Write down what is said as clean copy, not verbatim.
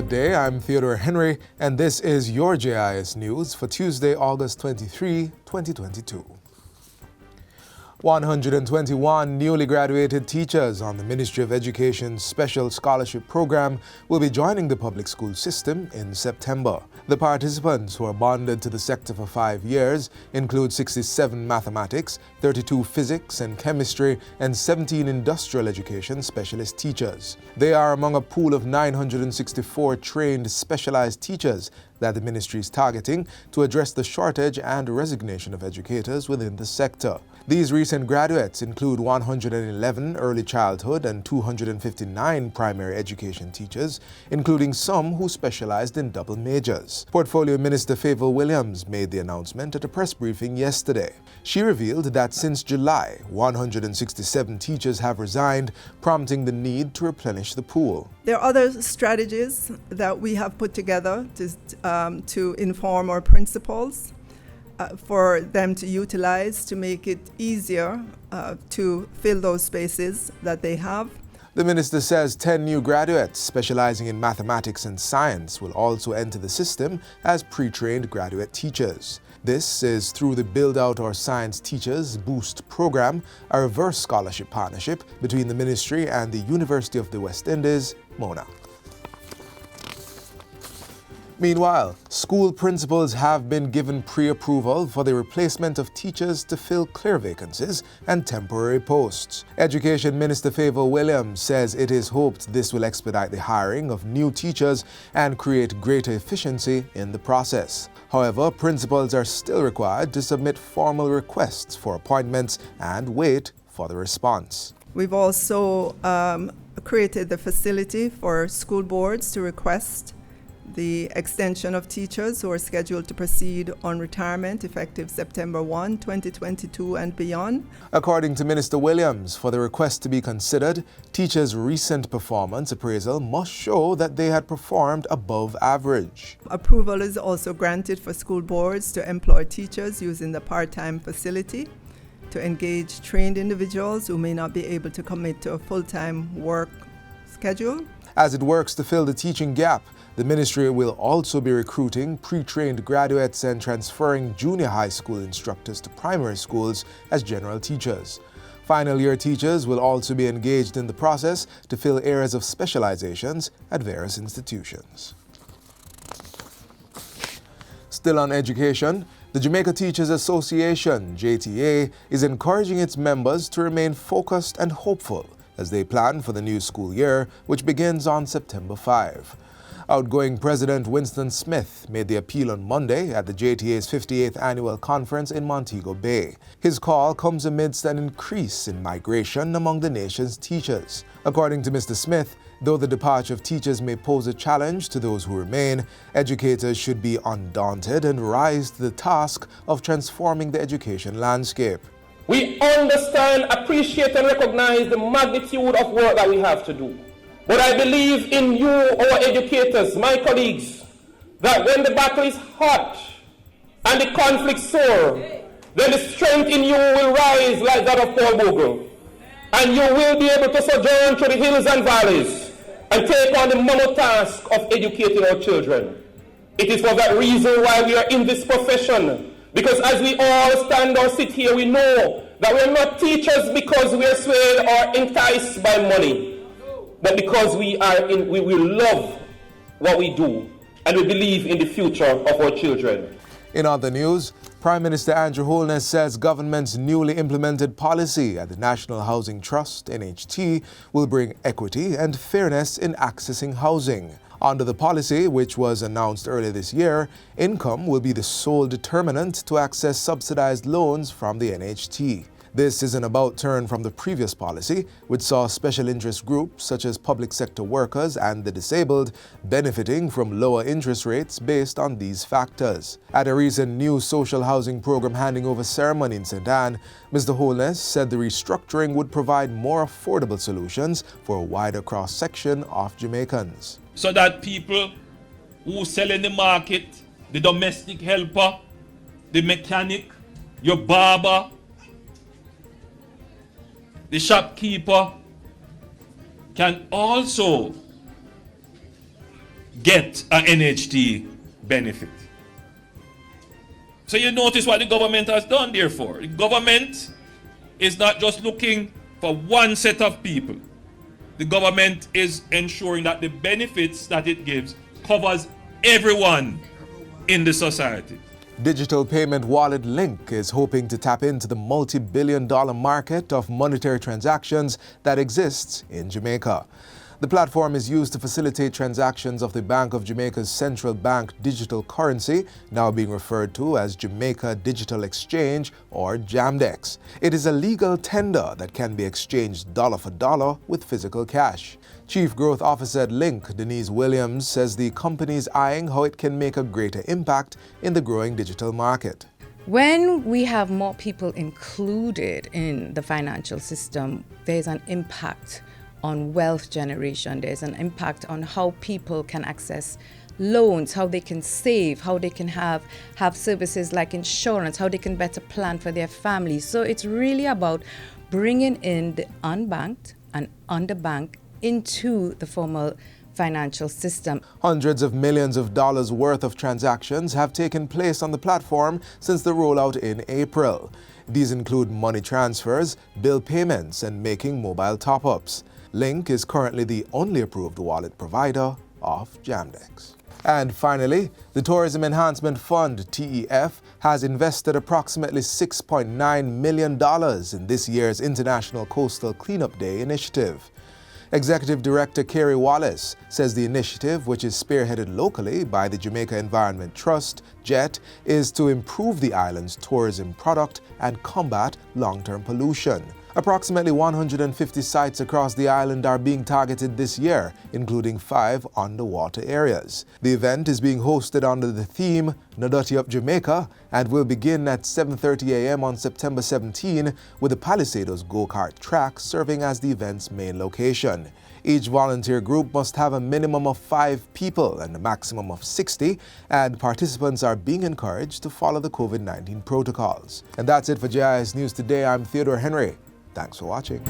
Good day, I'm Theodore Henry, and this is your JIS News for Tuesday, August 23, 2022. 121 newly graduated teachers on the Ministry of Education's Special Scholarship Program will be joining the public school system in September. The participants, who are bonded to the sector for 5 years, include 67 mathematics, 32 physics and chemistry, and 17 industrial education specialist teachers. They are among a pool of 964 trained specialized teachers that the ministry is targeting to address the shortage and resignation of educators within the sector. These recent graduates include 111 early childhood and 259 primary education teachers, including some who specialized in double majors. Portfolio Minister Favour Williams made the announcement at a press briefing yesterday. She revealed that since July, 167 teachers have resigned, prompting the need to replenish the pool. There are other strategies that we have put together to inform our principals for them to utilize to make it easier to fill those spaces that they have. The minister says 10 new graduates specializing in mathematics and science will also enter the system as pre-trained graduate teachers. This is through the Build Out Our Science Teachers Boost program, a reverse scholarship partnership between the ministry and the University of the West Indies, MONA. Meanwhile, school principals have been given pre-approval for the replacement of teachers to fill clear vacancies and temporary posts. Education Minister Favour Williams says it is hoped this will expedite the hiring of new teachers and create greater efficiency in the process. However, principals are still required to submit formal requests for appointments and wait for the response. We've also created the facility for school boards to request the extension of teachers who are scheduled to proceed on retirement effective September 1, 2022 and beyond. According to Minister Williams, for the request to be considered, teachers' recent performance appraisal must show that they had performed above average. Approval is also granted for school boards to employ teachers using the part-time facility to engage trained individuals who may not be able to commit to a full-time work schedule. As it works to fill the teaching gap, the ministry will also be recruiting pre-trained graduates and transferring junior high school instructors to primary schools as general teachers. Final year teachers will also be engaged in the process to fill areas of specializations at various institutions. Still on education, the Jamaica Teachers Association, JTA, is encouraging its members to remain focused and hopeful as they plan for the new school year, which begins on September 5. Outgoing President Winston Smith made the appeal on Monday at the JTA's 58th annual conference in Montego Bay. His call comes amidst an increase in migration among the nation's teachers. According to Mr. Smith, though the departure of teachers may pose a challenge to those who remain, educators should be undaunted and rise to the task of transforming the education landscape. We understand, appreciate and recognize the magnitude of work that we have to do. But I believe in you, our educators, my colleagues, that when the battle is hot and the conflict sore, then the strength in you will rise like that of Paul Bogle. And you will be able to sojourn through the hills and valleys and take on the mammoth task of educating our children. It is for that reason why we are in this profession. Because as we all stand or sit here, we know that we are not teachers because we are swayed or enticed by money. But because we love what we do and we believe in the future of our children. In other news, Prime Minister Andrew Holness says government's newly implemented policy at the National Housing Trust, NHT, will bring equity and fairness in accessing housing. Under the policy, which was announced earlier this year, income will be the sole determinant to access subsidized loans from the NHT. This is an about-turn from the previous policy, which saw special interest groups such as public sector workers and the disabled benefiting from lower interest rates based on these factors. At a recent new social housing program handing over ceremony in St. Anne, Mr. Holness said the restructuring would provide more affordable solutions for a wider cross-section of Jamaicans. So that people who sell in the market, the domestic helper, the mechanic, your barber, the shopkeeper can also get an NHT benefit. So you notice what the government has done, therefore. The government is not just looking for one set of people. The government is ensuring that the benefits that it gives covers everyone in the society. Digital payment wallet Link is hoping to tap into the multi-billion-dollar market of monetary transactions that exists in Jamaica. The platform is used to facilitate transactions of the Bank of Jamaica's central bank digital currency, now being referred to as Jamaica Digital Exchange or Jamdex. It is a legal tender that can be exchanged dollar for dollar with physical cash. Chief Growth Officer at Link, Denise Williams, says the company is eyeing how it can make a greater impact in the growing digital market. When we have more people included in the financial system, there's an impact on wealth generation. There's an impact on how people can access loans, how they can save, how they can have services like insurance, how they can better plan for their families. So it's really about bringing in the unbanked and underbanked into the formal financial system. Hundreds of millions of dollars worth of transactions have taken place on the platform since the rollout in April. These include money transfers, bill payments, and making mobile top-ups. Link is currently the only approved wallet provider of Jamdex. And finally, the Tourism Enhancement Fund, TEF, has invested approximately $6.9 million in this year's International Coastal Cleanup Day initiative. Executive Director Kerry Wallace says the initiative, which is spearheaded locally by the Jamaica Environment Trust, JET, is to improve the island's tourism product and combat long-term pollution. Approximately 150 sites across the island are being targeted this year, including 5 underwater areas. The event is being hosted under the theme No Dirty Up Jamaica and will begin at 7:30 a.m. on September 17 with the Palisadoes go-kart track serving as the event's main location. Each volunteer group must have a minimum of 5 people and a maximum of 60, and participants are being encouraged to follow the COVID-19 protocols. And that's it for JIS News Today. I'm Theodore Henry. Thanks for watching.